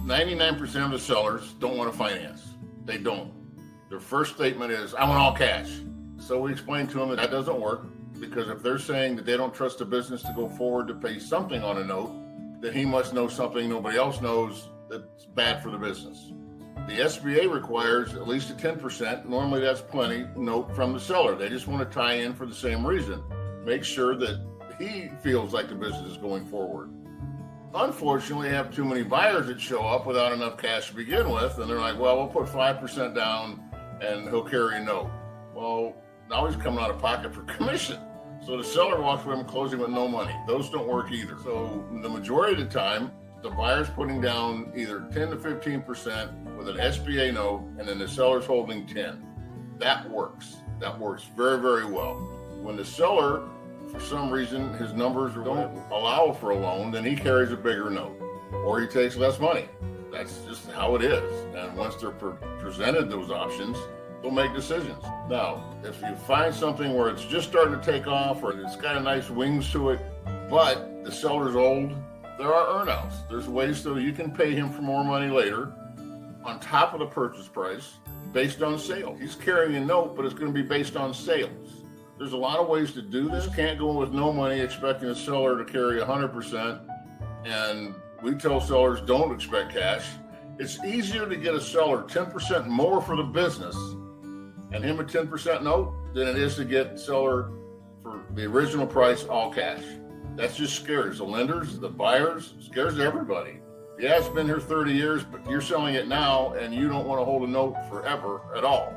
99% of the sellers don't want to finance. They don't. Their first statement is, I want all cash. So we explain to them that doesn't work, because if they're saying that they don't trust the business to go forward to pay something on a note, then he must know something nobody else knows that's bad for the business. The SBA requires at least a 10%, normally that's plenty, note from the seller. They just want to tie in for the same reason. Make sure that he feels like the business is going forward. Unfortunately, I have too many buyers that show up without enough cash to begin with, and they're like, well, we'll put 5% down and he'll carry a note. Well, now he's coming out of pocket for commission. So the seller walks away from closing with no money. Those don't work either. So the majority of the time, the buyer's putting down either 10 to 15% with an SBA note, and then the seller's holding 10. That works. That works very, very well. When the seller, for some reason, his numbers don't allow for a loan, then he carries a bigger note, or he takes less money. That's just how it is. And once they're presented those options, they'll make decisions. Now, if you find something where it's just starting to take off, or it's got a nice wings to it, but the seller's old, there are earnouts. There's ways so you can pay him for more money later on top of the purchase price based on sale. He's carrying a note, but it's going to be based on sales. There's a lot of ways to do this. You can't go in with no money expecting a seller to carry 100%. And we tell sellers don't expect cash. It's easier to get a seller 10% more for the business and him a 10% note than it is to get seller for the original price all cash. That's just scares the lenders, the buyers, scares everybody. Yeah, it's been here 30 years, but you're selling it now and you don't want to hold a note forever at all.